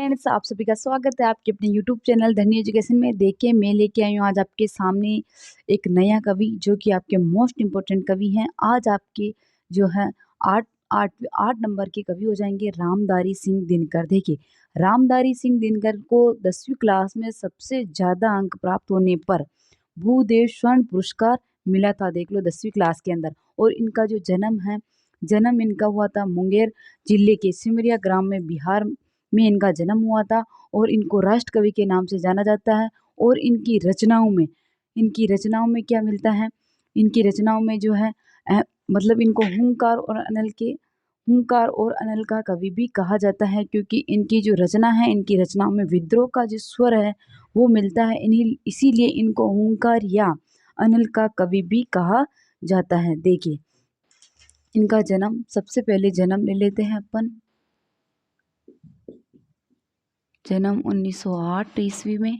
Friends, आप सभी का स्वागत है आपके अपने यूट्यूब चैनल धनी एजुकेशन में। देखिए, मैं लेके आई हूँ आज आपके सामने एक नया कवि जो कि आपके मोस्ट इम्पोर्टेंट कवि हैं। आज आपके जो है आठ आठ आठ नंबर के कवि हो जाएंगे रामधारी सिंह दिनकर। देखिए, रामधारी सिंह दिनकर को 10वीं क्लास में सबसे ज़्यादा अंक प्राप्त होने पर भूदेव स्वर्ण पुरस्कार मिला था। देख लो, 10वीं क्लास के अंदर। और इनका जो जन्म इनका हुआ था मुंगेर जिले के सिमरिया ग्राम में, बिहार में इनका जन्म हुआ था। और इनको राष्ट्र कवि के नाम से जाना जाता है। और इनकी रचनाओं में क्या मिलता है, इनकी रचनाओं में जो है मतलब इनको हुंकार और अनल का कवि भी कहा जाता है, क्योंकि इनकी जो रचना है, इनकी रचनाओं में विद्रोह का जो स्वर है वो मिलता है। इसीलिए इनको हुंकार या अनल का कवि भी कहा जाता है। देखिए, इनका जन्म, सबसे पहले जन्म ले लेते हैं अपन। जन्म 1908 ईस्वी में।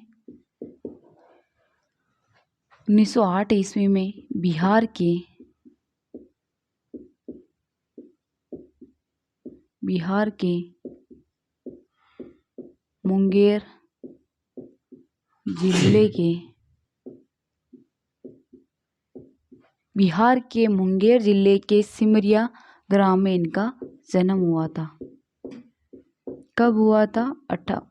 1908 ईस्वी में बिहार के मुंगेर जिले के सिमरिया ग्राम में इनका जन्म हुआ था। कब हुआ था?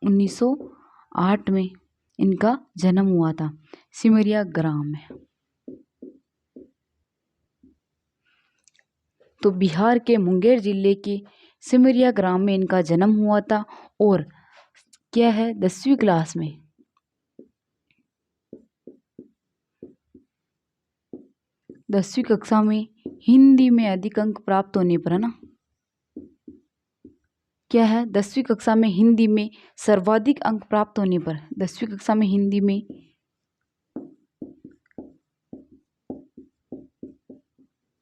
1908 में इनका जन्म हुआ था, सिमरिया ग्राम में। तो बिहार के मुंगेर जिले के सिमरिया ग्राम में इनका जन्म हुआ था। और क्या है, 10वीं क्लास में 10वीं कक्षा में हिंदी में अधिक अंक प्राप्त होने पर, है ना, क्या है, 10वीं कक्षा में हिंदी में सर्वाधिक अंक प्राप्त होने पर, 10वीं कक्षा में हिंदी में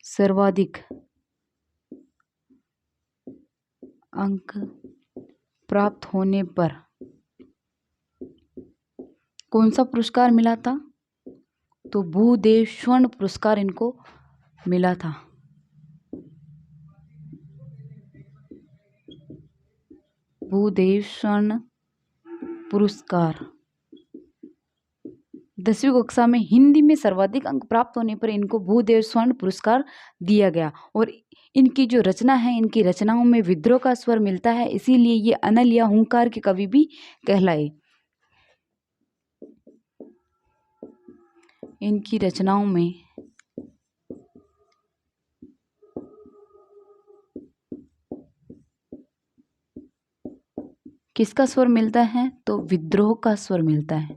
सर्वाधिक अंक प्राप्त होने पर कौन सा पुरस्कार मिला था? तो भूदेव स्वर्ण पुरस्कार इनको मिला था। भूदेव स्वर्ण पुरस्कार 10वीं कक्षा में हिंदी में सर्वाधिक अंक प्राप्त होने पर इनको भूदेव स्वर्ण पुरस्कार दिया गया। और इनकी जो रचना है, इनकी रचनाओं में विद्रोह का स्वर मिलता है, इसीलिए ये अनल या हुंकार के कवि भी कहलाए। इनकी रचनाओं में किसका स्वर मिलता है? तो विद्रोह का स्वर मिलता है।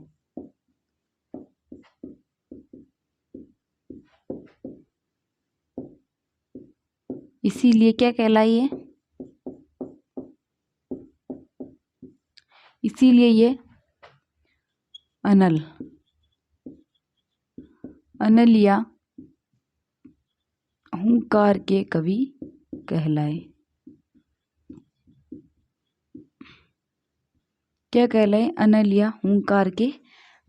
इसीलिए क्या कहलाई है? इसीलिए ये अनल या हुंकार के कवि कहलाए। क्या कहलाए? अनल या हुंकार के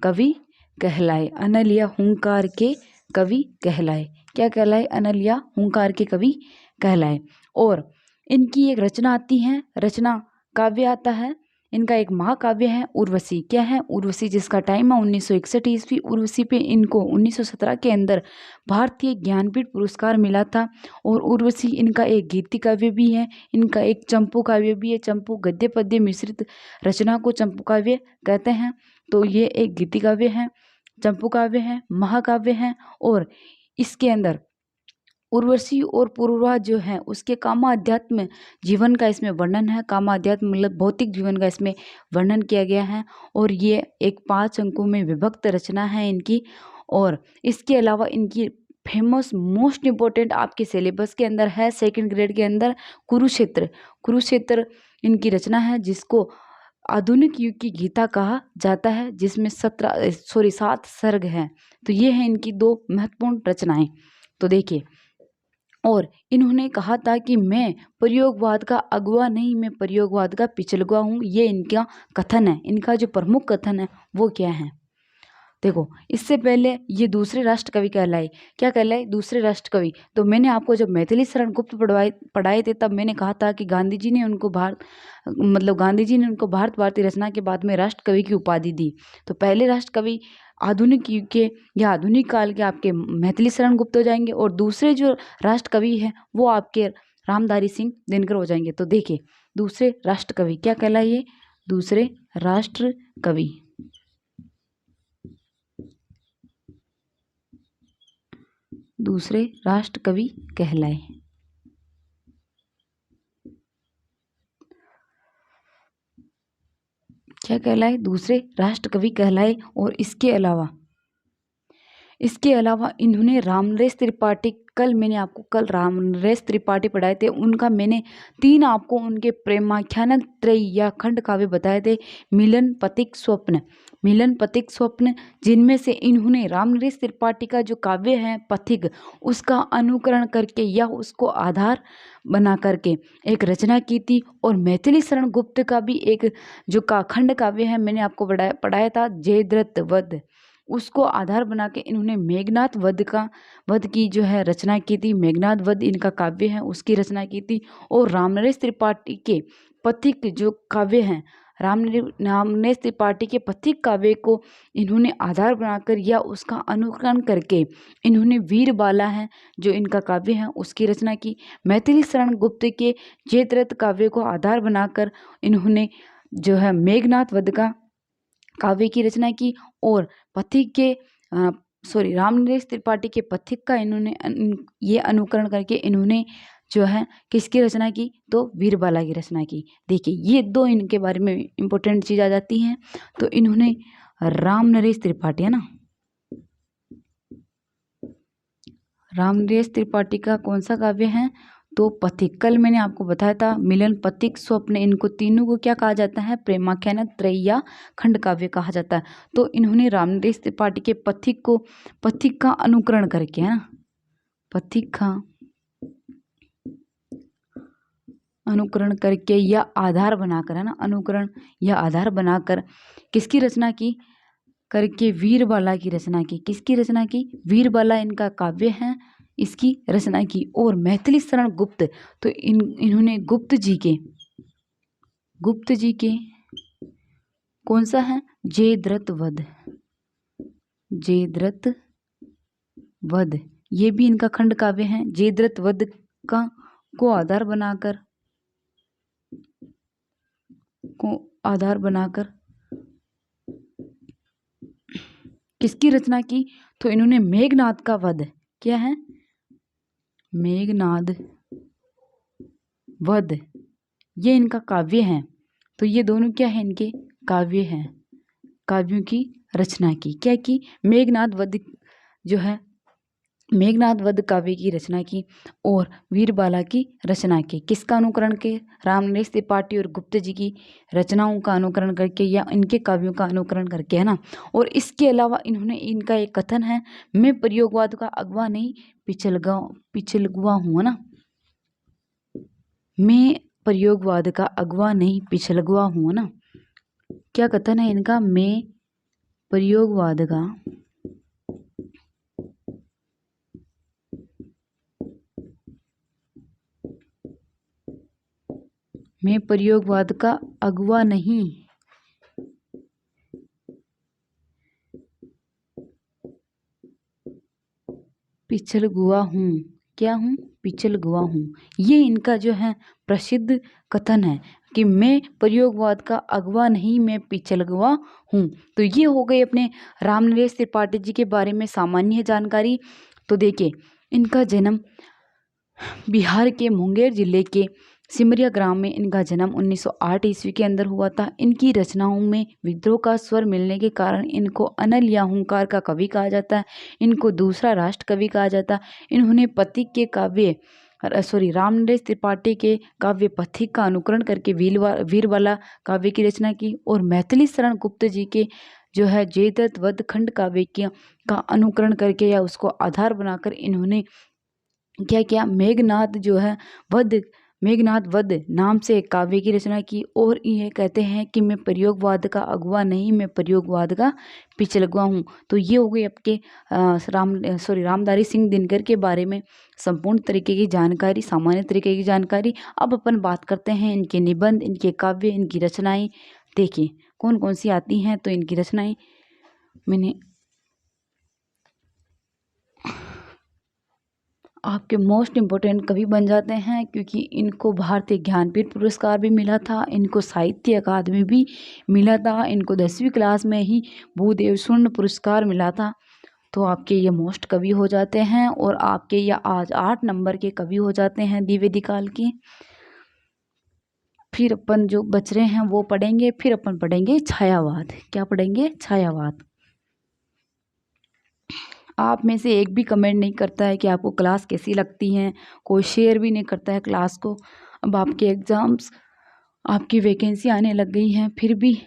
कवि कहलाए। अनल या हुंकार के कवि कहलाए। क्या कहलाए? अनल या हुंकार के कवि कहलाए। और इनकी एक रचना आती है, रचना काव्य आता है। इनका एक महाकाव्य है उर्वशी। क्या है? उर्वशी, जिसका टाइम है 1961 ईस्वी। उर्वशी पे इनको 1917 के अंदर भारतीय ज्ञानपीठ पुरस्कार मिला था। और उर्वशी इनका एक गीति काव्य भी है, इनका एक चंपू काव्य भी है। चंपू गद्य पद्य मिश्रित रचना को चंपू काव्य कहते हैं। तो ये एक गीति काव्य है, चंपू काव्य है, महाकाव्य है। और इसके अंदर उर्वशी और पूर्वा जो है उसके कामाध्यात्म जीवन का इसमें वर्णन है। कामाध्यात्म मतलब भौतिक जीवन का इसमें वर्णन किया गया है। और ये एक 5 अंकों में विभक्त रचना है इनकी। और इसके अलावा इनकी फेमस मोस्ट इम्पोर्टेंट आपके सिलेबस के अंदर है, 2nd ग्रेड के अंदर, कुरुक्षेत्र इनकी रचना है, जिसको आधुनिक युग की गीता कहा जाता है, जिसमें 7 सर्ग हैं। तो ये है इनकी 2 महत्वपूर्ण रचनाएं। तो देखिए, और इन्होंने कहा था कि मैं प्रयोगवाद का अगुआ नहीं, मैं प्रयोगवाद का पिछलुआ हूँ। ये इनका कथन है। इनका जो प्रमुख कथन है वो क्या है? देखो, इससे पहले ये दूसरे राष्ट्र कवि कहलाए। क्या कहलाए? दूसरे राष्ट्र कवि। तो मैंने आपको जब मैथिली शरण गुप्त पढ़ाए थे तब मैंने कहा था कि गांधी जी ने उनको भारत भारती रचना के बाद में राष्ट्र कवि की उपाधि दी। तो पहले राष्ट्र कवि आधुनिक युग के या आधुनिक काल के आपके मैथिली शरण गुप्त हो जाएंगे, और दूसरे जो राष्ट्र कवि हैं वो आपके रामधारी सिंह दिनकर हो जाएंगे। तो देखिए, दूसरे राष्ट्र कवि क्या कहलाए? दूसरे राष्ट्र कवि। दूसरे राष्ट्र कवि कहलाए। क्या कहलाए? दूसरे राष्ट्र कवि कहलाए। और इसके अलावा इन्होंने रामनरेश त्रिपाठी, मैंने आपको कल रामनरेश त्रिपाठी पढ़ाए थे, उनका मैंने 3 आपको उनके प्रेमाख्यान त्रय या खंड काव्य बताए थे। मिलन, पथिक, स्वप्न, जिनमें से इन्होंने रामनरेश त्रिपाठी का जो काव्य है पथिक, उसका अनुकरण करके या उसको आधार बना करके एक रचना की थी। और मैथिली शरण गुप्त का भी एक जो खंड काव्य है मैंने आपको पढ़ाया था, जयद्रथ वध, उसको आधार बना के इन्होंने मेघनाथ वध की जो है रचना की थी। मेघनाथ वध इनका काव्य है, उसकी रचना की थी। और रामनरेश त्रिपाठी के पथिक जो काव्य हैं, रामनरेश त्रिपाठी के पथिक काव्य को इन्होंने आधार बनाकर या उसका अनुकरण करके इन्होंने वीरबाला है जो इनका काव्य है उसकी रचना की। मैथिली शरण गुप्त के जयद्रथ काव्य को आधार बनाकर इन्होंने जो है मेघनाथ वध का काव्य की रचना की। और पथिक के रामनरेश त्रिपाठी के पथिक का इन्होंने ये अनुकरण करके इन्होंने जो है किसकी रचना की? तो वीरबाला की रचना की। देखिए, ये 2 इनके बारे में इंपॉर्टेंट चीज आ जाती हैं। तो इन्होंने रामनरेश त्रिपाठी, है ना, रामनरेश त्रिपाठी का कौन सा काव्य है? तो पथिक। कल मैंने आपको बताया था मिलन, पथिक, स्वप्न, इनको तीनों को क्या कहा जाता है? प्रेमाख्यान त्रय या खंड काव्य कहा जाता है। तो इन्होंने रामनरेश त्रिपाठी के पथिक का अनुकरण करके, है ना, पथिक का अनुकरण करके या आधार बनाकर, है ना, अनुकरण या आधार बनाकर किसकी रचना की? करके वीरबाला की रचना की। किसकी रचना की? वीरबाला इनका काव्य है, इसकी रचना की। और मैथिली शरण गुप्त, तो इन्होंने गुप्त जी के कौन सा है? जयद्रथ वध, ये भी इनका खंड काव्य है। जयद्रथ वध को आधार बनाकर किसकी रचना की? तो इन्होंने मेघनाद का वध, क्या है? मेघनाद वध, ये इनका काव्य है। तो ये दोनों क्या है? इनके काव्य हैं, काव्यों की रचना की। क्या की? मेघनाद वध जो है, मेघनाद वध काव्य की रचना की। और वीरबाला की रचना की। किसका अनुकरण के? रामनरेश त्रिपाठी और गुप्त जी की रचनाओं का अनुकरण करके या इनके काव्यों का अनुकरण करके, है ना। और इसके अलावा इन्होंने, इनका एक कथन है, मैं प्रयोगवाद का अगवा नहीं पिछलगुआ हूँ, है ना, मैं प्रयोगवाद का अगवा नहीं पिछलगुआ हूँ, है ना। क्या कथन है इनका? मैं प्रयोगवाद का अगवा नहीं पिछलगुआ हूँ। क्या हूँ? पिछलगुआ हूँ। ये इनका जो है प्रसिद्ध कथन है कि मैं प्रयोगवाद का अगवा नहीं, मैं पिछलगुआ हूँ। तो ये हो गई अपने रामनरेश त्रिपाठी जी के बारे में सामान्य जानकारी। तो देखिए, इनका जन्म बिहार के मुंगेर जिले के सिमरिया ग्राम में इनका जन्म 1908 ईस्वी के अंदर हुआ था। इनकी रचनाओं में विद्रोह का स्वर मिलने के कारण इनको अनल या हुंकार का कवि कहा जाता है। इनको दूसरा राष्ट्र कवि कहा जाता है। इन्होंने पथिक के काव्य रामनरेश त्रिपाठी के काव्य पथिक का अनुकरण करके वीरबाला काव्य की रचना की। और मैथिली शरण गुप्त जी के जो है जयद्रथ वध खंड काव्य का अनुकरण करके या उसको आधार बनाकर इन्होंने क्या किया? मेघनाद जो है वध मेघनाद वध नाम से एक काव्य की रचना की और यह कहते हैं कि मैं प्रयोगवाद का अगुआ नहीं, मैं प्रयोगवाद का पिछलगुआ हूँ। तो ये हो गई आपके रामधारी सिंह दिनकर के बारे में संपूर्ण तरीके की जानकारी, सामान्य तरीके की जानकारी। अब अपन बात करते हैं इनके निबंध, इनके काव्य, इनकी रचनाएं। देखिए कौन कौन सी आती हैं। तो इनकी रचनाएं मैंने आपके मोस्ट इम्पोर्टेंट कवि बन जाते हैं, क्योंकि इनको भारतीय ज्ञानपीठ पुरस्कार भी मिला था, इनको साहित्य अकादमी भी मिला था, इनको 10वीं क्लास में ही भूदेव स्वर्ण पुरस्कार मिला था। तो आपके ये मोस्ट कवि हो जाते हैं और आपके ये आज 8 नंबर के कवि हो जाते हैं द्विवेदी काल के। फिर अपन जो बच रहे हैं वो पढ़ेंगे। फिर अपन पढ़ेंगे छायावाद। क्या पढ़ेंगे? छायावाद। आप में से एक भी कमेंट नहीं करता है कि आपको क्लास कैसी लगती है, कोई शेयर भी नहीं करता है क्लास को। अब आपके एग्ज़ाम्स, आपकी वैकेंसी आने लग गई हैं, फिर भी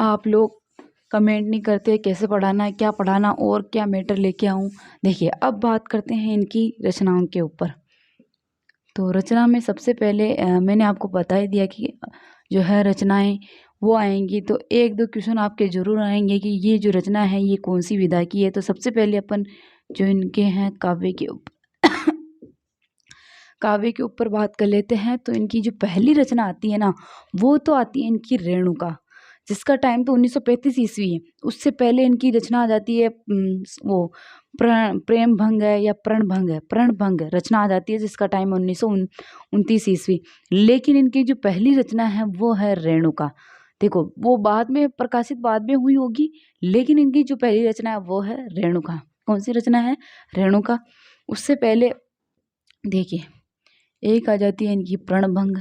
आप लोग कमेंट नहीं करते कैसे पढ़ाना है, क्या पढ़ाना और क्या मैटर लेके आऊँ। देखिए अब बात करते हैं इनकी रचनाओं के ऊपर। तो रचना में सबसे पहले मैंने आपको बता ही दिया कि जो है रचनाएं वो आएंगी। तो एक दो क्वेश्चन आपके ज़रूर आएंगे कि ये जो रचना है ये कौन सी विधा की है। तो सबसे पहले अपन जो इनके हैं काव्य के ऊपर काव्य के ऊपर बात कर लेते हैं। तो इनकी जो पहली रचना आती है ना, वो तो आती है इनकी रेणुका, जिसका टाइम तो 1935 ईस्वी है। उससे पहले इनकी रचना आ जाती है वो प्रेम भंग है या प्रण भंग है, प्रण भंग रचना आ जाती है, जिसका टाइम 1929 ईस्वी। लेकिन इनकी जो पहली रचना है वो है रेणुका। देखो वो बाद में प्रकाशित बाद में हुई होगी, लेकिन इनकी जो पहली रचना है वो है रेणुका। कौन सी रचना है? रेणुका। उससे पहले देखिए एक आ जाती है इनकी प्रणभंग,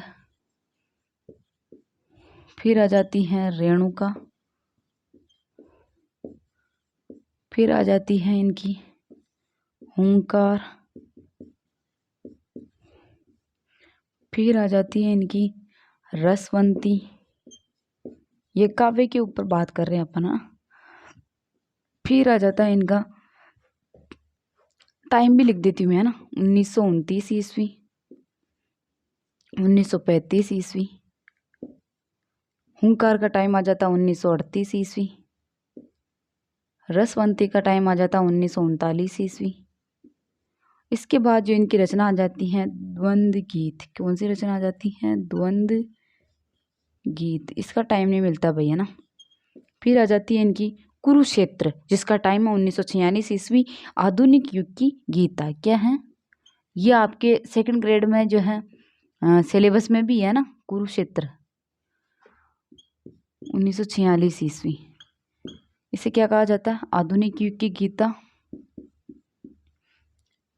फिर आ जाती है रेणुका, फिर आ जाती है इनकी हुंकार, फिर आ जाती है इनकी रसवंती। ये काव्य के ऊपर बात कर रहे हैं अपन। फिर आ जाता है इनका, टाइम भी लिख देती हूँ मैं, है ना, 1929 ईस्वी, 1935 ईस्वी। हुंकार का टाइम आ जाता 1938 ईस्वी। रसवंती का टाइम आ जाता 1939 ईस्वी। इसके बाद जो इनकी रचना आ जाती है द्वंद्व गीत। कौन सी रचना आ जाती है? द्वंद्व गीत। इसका टाइम नहीं मिलता भैया ना। फिर आ जाती है इनकी कुरुक्षेत्र, जिसका टाइम है 1946 ईस्वी। आधुनिक युग की गीता। क्या है ये? आपके सेकंड ग्रेड में जो है सिलेबस में भी है ना, कुरुक्षेत्र 1946 ईस्वी। इसे क्या कहा जाता है? आधुनिक युग की गीता।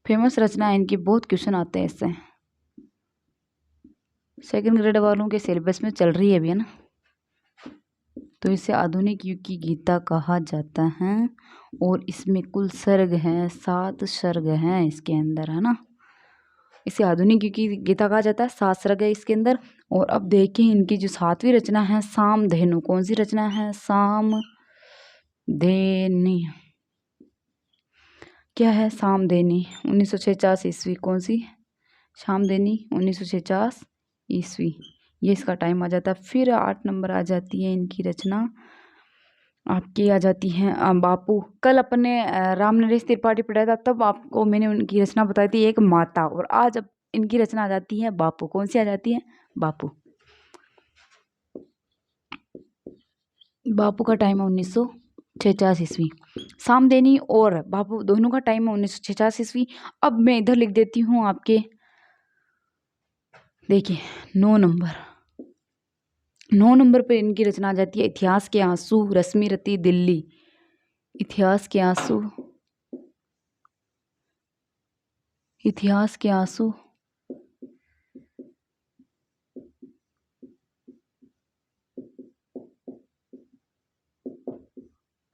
फेमस रचना है इनकी, बहुत क्वेश्चन आते हैं इससे, सेकंड ग्रेड वालों के सिलेबस में चल रही है अभी, है ना। तो इसे आधुनिक युग की गीता कहा जाता है। और इसमें कुल सर्ग हैं, 7 सर्ग हैं इसके अंदर, है ना। इसे आधुनिक युग की गीता कहा जाता है, 7 सर्ग है इसके अंदर। और अब देखिए इनकी जो 7वीं रचना है सामधेनु। कौन सी रचना है? सामधेनी। क्या है? सामधेनी 1946 ईस्वी। कौन सी? सामधेनी 1946 ईस्वी। ये इसका टाइम आ जाता है। फिर 8 नंबर आ जाती है इनकी रचना, आपकी आ जाती है बापू। कल अपने राम नरेश त्रिपाठी पढ़ाया था, तब आपको मैंने उनकी रचना बताई थी एक माता। और आज अब इनकी रचना आ जाती है बापू। कौन सी आ जाती है? बापू। बापू का टाइम है 1946 ईस्वी। सामदेनी और बापू दोनों का टाइम है 1946 ईस्वी। अब मैं इधर लिख देती हूँ आपके, देखिए 9 नंबर पर इनकी रचना आ जाती है इतिहास के आंसू, रश्मि रति दिल्ली। इतिहास के आंसू, इतिहास के आंसू,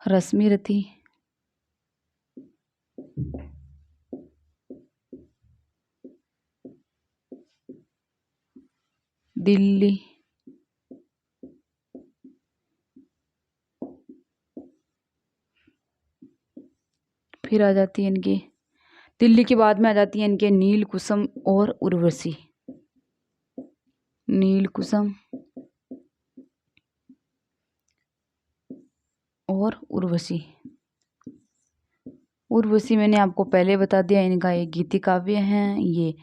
रश्मि रति, दिल्ली। फिर आ जाती है इनकी, दिल्ली के बाद में आ जाती है इनके नील कुसुम और उर्वशी। नीलकुसुम और उर्वशी। उर्वशी मैंने आपको पहले बता दिया, इनका एक गीति काव्य है। ये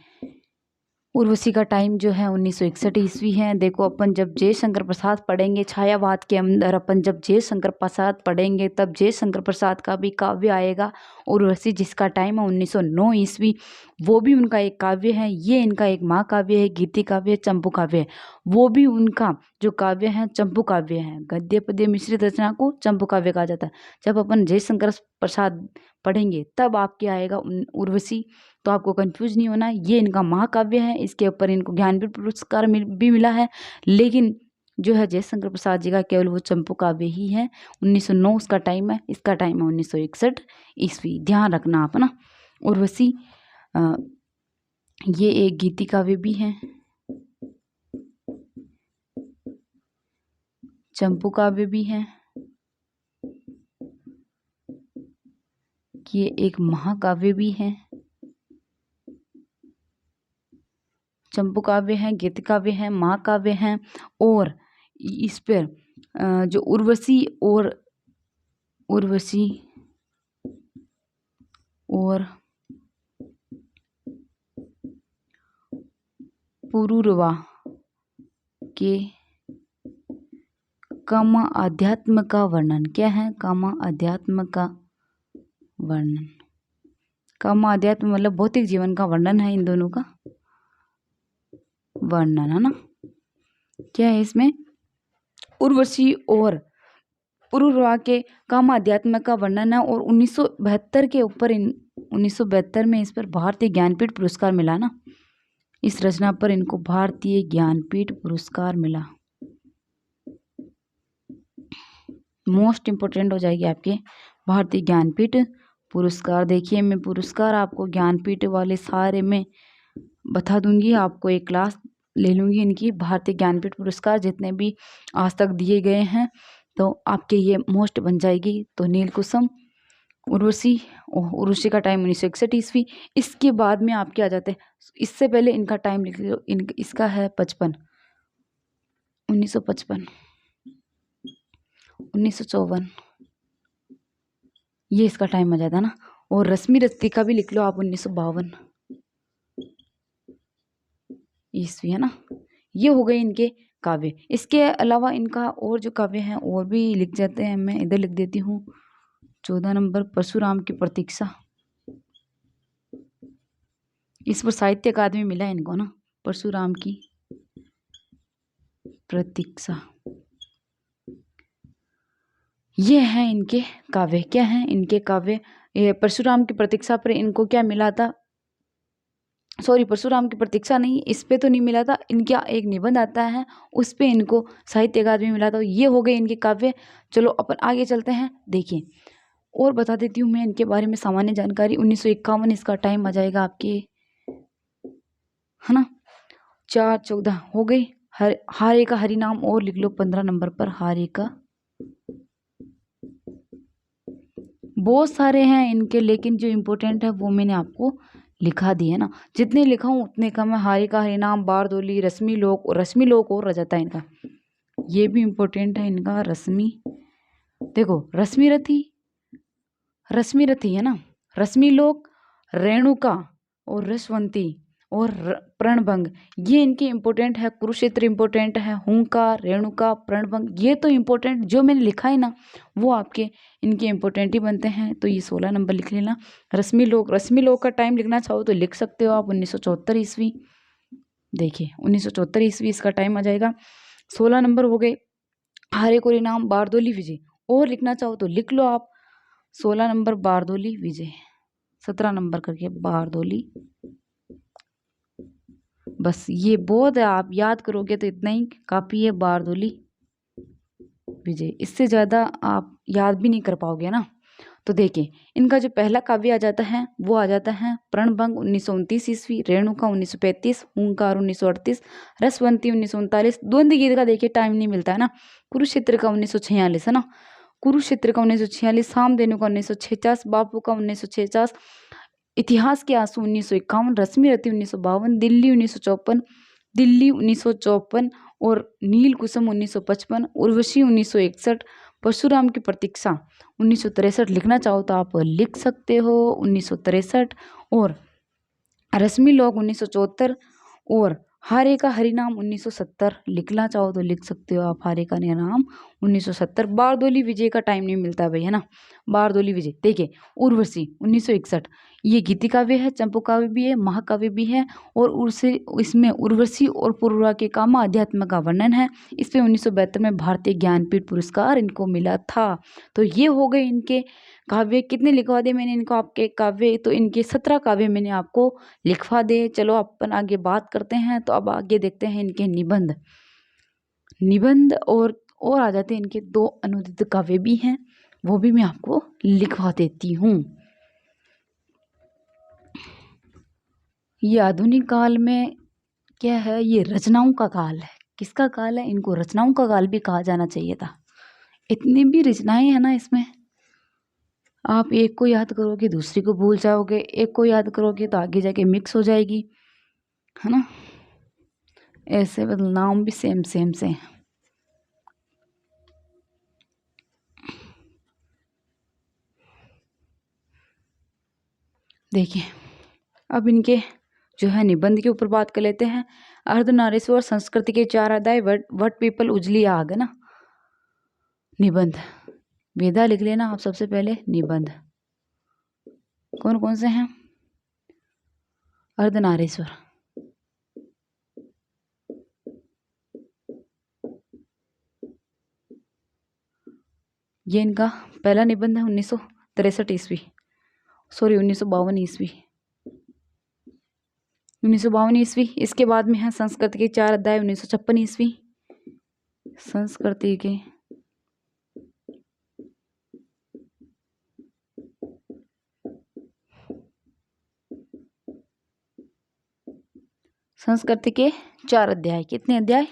उर्वशी का टाइम जो है 1961 ईस्वी है। देखो अपन जब जयशंकर प्रसाद पढ़ेंगे छायावाद के अंदर, अपन जब जयशंकर प्रसाद पढ़ेंगे तब जयशंकर प्रसाद का भी काव्य आएगा उर्वशी, जिसका टाइम है 1909 ईस्वी। वो भी उनका एक काव्य है। ये इनका एक महाकाव्य है, गीति काव्य है, चंपू काव्य है। वो भी उनका जो काव्य है चंपू काव्य है। गद्य पद्य मिश्रित रचना को चंपू काव्य कहा जाता है। जब अपन जयशंकर प्रसाद पढ़ेंगे तब आपके आएगा उर्वशी, तो आपको कंफ्यूज नहीं होना। ये इनका महाकाव्य है, इसके ऊपर इनको ज्ञानपीठ पुरस्कार भी मिला है। लेकिन जो है जयशंकर प्रसाद जी का केवल वो चंपू काव्य ही है। 1909 उसका टाइम है, इसका टाइम है 1961 ईस्वी। ध्यान रखना आप ना। उर्वशी ये एक गीति काव्य भी है, चंपू काव्य भी है, ये एक महाकाव्य भी है। चंपू काव्य है, गीति काव्य है, महाकाव्य है। और इस पर जो उर्वशी और पुरूरवा के काम अध्यात्म का वर्णन। क्या है? काम अध्यात्म का वर्णन। काम अध्यात्म मतलब भौतिक जीवन का वर्णन है, इन दोनों का वर्णन है ना। क्या है इसमें? उर्वशी और पुरूरवा के काम अध्यात्म का वर्णन है। और 1972 के ऊपर 1972 में इस पर भारतीय ज्ञानपीठ पुरस्कार मिला ना। इस रचना पर इनको भारतीय ज्ञानपीठ पुरस्कार मिला। मोस्ट इम्पोर्टेंट हो जाएगी आपके भारतीय ज्ञानपीठ पुरस्कार। देखिए मैं पुरस्कार आपको ज्ञानपीठ वाले सारे में बता दूंगी, आपको एक क्लास ले लूंगी इनकी। भारतीय ज्ञानपीठ पुरस्कार जितने भी आज तक दिए गए हैं तो आपके ये मोस्ट बन जाएगी। तो नीलकुसुम, उर्वशी का टाइम 1961 ईस्वी। इसके बाद में आपके आ जाते हैं, इससे पहले इनका टाइम लिख लो, इसका है 1955, 1954, ये इसका टाइम आ जाता है ना। और रश्मि रत्ती का भी लिख लो आप, 1952 ईस्वी है ना। ये हो गए इनके काव्य। इसके अलावा इनका और जो काव्य हैं और भी लिख जाते हैं, मैं इधर लिख देती हूँ। 14 नंबर परशुराम की प्रतीक्षा, इस पर साहित्य अकादमी मिला है इनको ना। परशुराम की प्रतीक्षा, ये है इनके काव्य। क्या है इनके काव्य? ये परशुराम की प्रतीक्षा पर इनको क्या मिला था? सॉरी, परशुराम की प्रतीक्षा नहीं, इस पे तो नहीं मिला था। इनका एक निबंध आता है, उस पे इनको साहित्य अकादमी मिला था। ये हो गए इनके काव्य। चलो अपन आगे चलते हैं। देखिए और बता देती हूँ मैं इनके बारे में सामान्य जानकारी। 1951 इसका टाइम आ जाएगा आपके, है ना। 4-14 हो गई। हारे का हरिनाम और लिख लो 15 नंबर पर। हारे का बहुत सारे हैं इनके, लेकिन जो इम्पोर्टेंट है वो मैंने आपको लिखा दी है ना। जितने लिखा हूँ उतने कम है। हारे का हरिनाम, बारदोली, रश्मि लोक और रजता इनका, ये भी इम्पोर्टेंट है इनका। रश्मि, देखो रश्मि रथी है ना। रश्मि लोक, रेणुका और रसवंती और प्रणभंग, ये इनके इम्पोर्टेंट है। कुरुक्षेत्र इम्पोर्टेंट है। हुंकार, रेणुका, प्रणभंग, ये तो इम्पोर्टेंट जो मैंने लिखा है ना वो आपके इनके इम्पोर्टेंट ही बनते हैं। तो ये 16 नंबर लिख लेना। रश्मि लोक का टाइम लिखना चाहो तो लिख सकते हो आप, 1974 ईस्वी। देखिए 1974 ईस्वी इसका टाइम आ जाएगा। 16 नंबर हो गए। हारे को नाम बारदोली विजय, और लिखना चाहो तो लिख लो आप। 16 नंबर बारदोली विजय, 17 नंबर करके बारदोली। बस ये बहुत है, आप याद करोगे तो इतना ही काफ़ी है, बारदोली विजय। इससे ज़्यादा आप याद भी नहीं कर पाओगे ना। तो देखिए इनका जो पहला काव्य आ जाता है वो आ जाता है प्रणभंग 1929 ईस्वी, रेणुका 1935, हुंकार 1938, रसवंती 1939। द्वंद्व गीत का देखिए टाइम नहीं मिलता है ना। कुरुक्षेत्र का 1946 है ना। कुरुक्षेत्र का 1946, सामधेनु का 1950, बापू का 1950, इतिहास के आंसू 1951, रश्मि रथी 1952, दिल्ली 1954, दिल्ली 1954 और नील कुसुम 1955, उर्वशी 1961, परशुराम की प्रतीक्षा 1963 लिखना चाहो तो आप लिख सकते हो 1963, और रश्मि लोग 1974, और हारे का हरिनाम 1970 लिखना चाहो तो लिख सकते हो आप हारे का हरिनाम 1970। बारदोली विजय का टाइम नहीं मिलता भाई, है ना। बारदोली विजय देखिए, उर्वशी 1961 ये गीति काव्य है, चंपू काव्य भी है, महाकाव्य भी है, और उससे इसमें उर्वशी और पूर्वा के कामा अध्यात्म का वर्णन है। इस पे 1972 में भारतीय ज्ञानपीठ पुरस्कार इनको मिला था। तो ये हो गए इनके काव्य। कितने लिखवा दिए मैंने इनको आपके काव्य, तो इनके 17 काव्य मैंने आपको लिखवा दे। चलो अपन आगे बात करते हैं। तो अब आगे देखते हैं इनके निबंध। निबंध और आ जाते हैं इनके 2 अनुदित काव्य भी हैं, वो भी मैं आपको लिखवा देती हूँ। ये आधुनिक काल में क्या है, ये रचनाओं का काल है। किसका काल है? इनको रचनाओं का काल भी कहा जाना चाहिए था। इतनी भी रचनाएं हैं ना इसमें, आप एक को याद करोगे दूसरी को भूल जाओगे, एक को याद करोगे तो आगे जाके मिक्स हो जाएगी, है ना। ऐसे नाम भी सेम सेम से। देखिए अब इनके जो है निबंध के ऊपर बात कर लेते हैं। अर्धनारीश्वर संस्कृति के 4 अध्याय, वट पीपल उजली आग, है ना। निबंध वेदा लिख लेना आप सबसे पहले। निबंध कौन कौन से हैं? अर्धनारीश्वर, ये इनका पहला निबंध है 1963 ईस्वी, सॉरी 1952 ईस्वी, 1952 ईस्वी। इसके बाद में है संस्कृति के 4 अध्याय 1956 ईस्वी। संस्कृति के संस्कृति के 4 अध्याय। कितने अध्याय?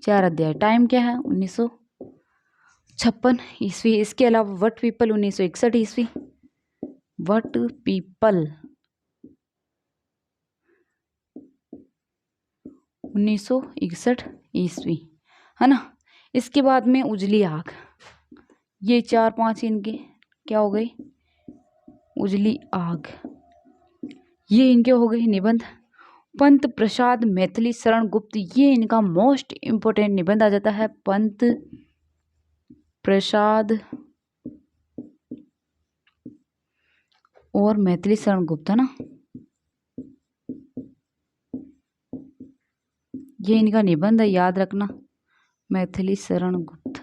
4 अध्याय। टाइम क्या है? 1956 ईस्वी। इसके अलावा वट पीपल 1961 ईस्वी। वट पीपल 1961 ईस्वी, है ना। इसके बाद में उजली आग, ये 4-5 इनके क्या हो गए? उजली आग, ये इनके हो गए निबंध। पंत प्रसाद मैथिली शरण गुप्त, ये इनका मोस्ट इम्पोर्टेंट निबंध आ जाता है। पंत प्रसाद और मैथिली शरण गुप्त, है ना। ये इनका निबंध है, याद रखना। मैथिली शरण गुप्त,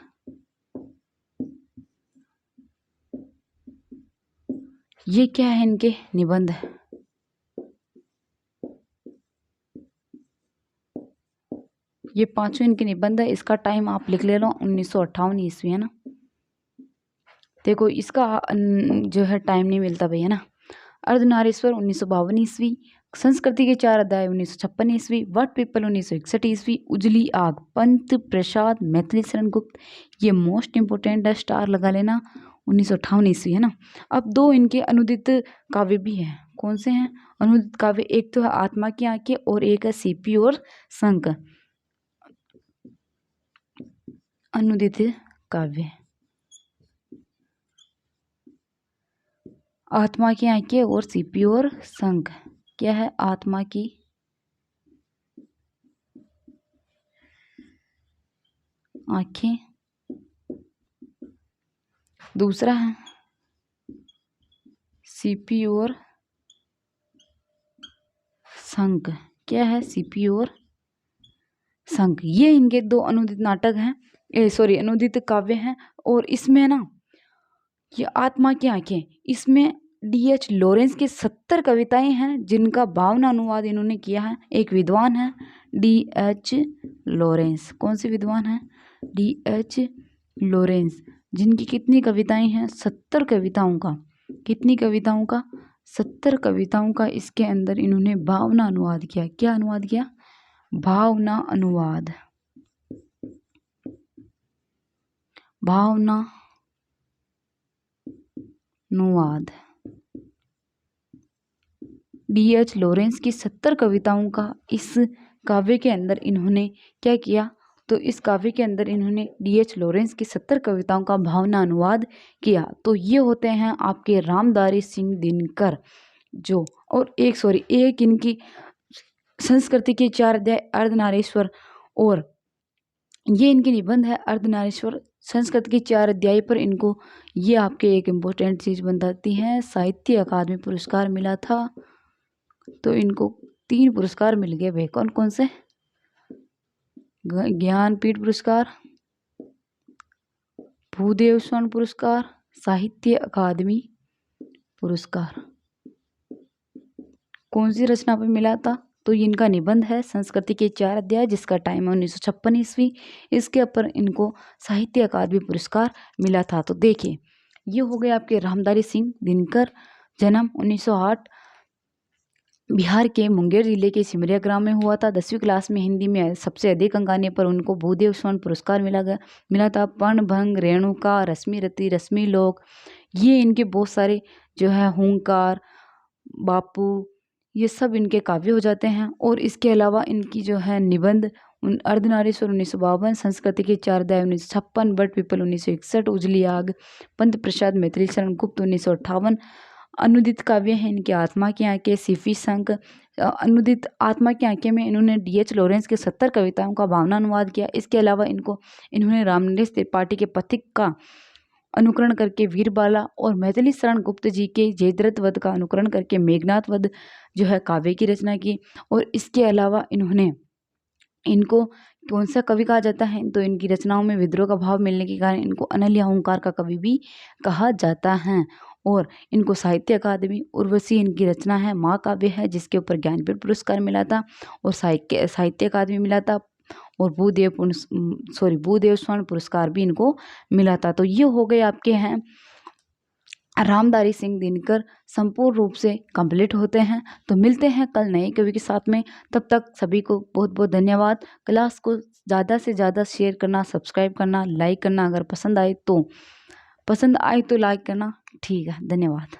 ये क्या है? इनके निबंध है। ये 5 इनके निबंध है। इसका टाइम आप लिख ले लो 1958 ईस्वी, है ना। देखो इसका जो है टाइम नहीं मिलता भाई, है ना। अर्धनारीश्वर 1952 ईस्वी। संस्कृति के 4 अध्याय 1956 ईस्वी। वट पीपल 1961 ईस्वी। उजली आग पंत प्रसाद मैथिली शरण गुप्त, ये मोस्ट इंपोर्टेंट है, स्टार लगा लेना। 1958 ईस्वी, है ना। अब 2 इनके अनुदित काव्य भी हैं। कौन से हैं अनुदित काव्य? एक तो है आत्मा की आंखें और एक है सीपी और शंख। अनुदित काव्य, आत्मा की आंखें और सीपी और शंख। क्या है? आत्मा की आंखें, दूसरा है सीपी और शंख। क्या है? सीपी और शंख। ये इनके 2 अनुदित नाटक हैं, सॉरी अनुदित काव्य हैं। और इसमें ना ये आत्मा की आंखें, इसमें D.H. लॉरेंस की 70 कविताएं हैं जिनका भावना अनुवाद इन्होंने किया है। एक विद्वान है D.H. लॉरेंस। कौन से विद्वान है? D.H. लॉरेंस, जिनकी कितनी कविताएं हैं? 70 कविताओं का। कितनी कविताओं का? 70 कविताओं का इसके अंदर इन्होंने भावना अनुवाद किया। क्या अनुवाद किया? भावना अनुवाद। भावना अनुवाद। D.H. लॉरेंस की 70 कविताओं का इस काव्य के अंदर इन्होंने क्या किया, तो इस काव्य के अंदर इन्होंने D.H. लॉरेंस की 70 कविताओं का भावना अनुवाद किया। तो ये होते हैं आपके रामधारी सिंह दिनकर जो, और एक इनकी संस्कृति के 4 अध्याय अर्धनारीश्वर, और ये इनके निबंध है अर्धनारीश्वर संस्कृत के 4 अध्याय पर। इनको ये आपके एक इम्पोर्टेंट चीज़ बताती हैं, साहित्य अकादमी पुरस्कार मिला था। तो इनको 3 पुरस्कार मिल गए भाई, कौन कौन से, ज्ञानपीठ पुरस्कार, भूदेव स्वर्ण पुरस्कार, साहित्य अकादमी पुरस्कार। कौन सी रचना पर मिला था, तो इनका निबंध है संस्कृति के 4 अध्याय, जिसका टाइम है 1956 ईस्वी। इसके ऊपर इनको साहित्य अकादमी पुरस्कार मिला था। तो देखिए ये हो गए आपके रामधारी सिंह दिनकर, जन्म 1908, बिहार के मुंगेर जिले के सिमरिया ग्राम में हुआ था। 10वीं क्लास में हिंदी में सबसे अधिक अंक आने पर उनको भूदेव स्वर्ण पुरस्कार मिला था। पर्णभंग, रेणुका, रश्मि रति, रश्मि लोक, ये इनके बहुत सारे जो है, हुंकार, बापू, ये सब इनके काव्य हो जाते हैं। और इसके अलावा इनकी जो है निबंध अर्धनारीश्वर 1952, संस्कृति के 4 अध्याय 1956, बट पीपल 1961, उजली आग, पंत प्रसाद, मैथिली शरण गुप्त 1958। अनुदित काव्य हैं इनके आत्मा की आंखें, सीफी संक। अनुदित आत्मा की आंखें में इन्होंने D.H. लॉरेंस के 70 कविताओं का भावना अनुवाद किया। इसके अलावा इन्होंने रामनरेश त्रिपाठी के पथिक का अनुकरण करके वीरबाला, और मैथिली शरण गुप्त जी के जयद्रथ वध का अनुकरण करके मेघनाथ वध जो है काव्य की रचना की। और इसके अलावा इनको कौन सा कवि कहा जाता है, तो इनकी रचनाओं में विद्रोह का भाव मिलने के कारण इनको अनल या हुंकार का कवि भी कहा जाता है। और इनको साहित्य अकादमी, उर्वशी इनकी रचना है, महाकाव्य है, जिसके ऊपर ज्ञानपीठ पुरस्कार मिला था और साहित्य अकादमी मिला था, और भूदेव स्वर्ण पुरस्कार भी इनको मिला था। तो ये हो गए आपके हैं रामधारी सिंह दिनकर, संपूर्ण रूप से कंप्लीट होते हैं। तो मिलते हैं कल नए कवि के साथ में, तब तक सभी को बहुत बहुत धन्यवाद। क्लास को ज़्यादा से ज़्यादा शेयर करना, सब्सक्राइब करना, लाइक करना, अगर पसंद आए तो लाइक करना। ठीक है, धन्यवाद।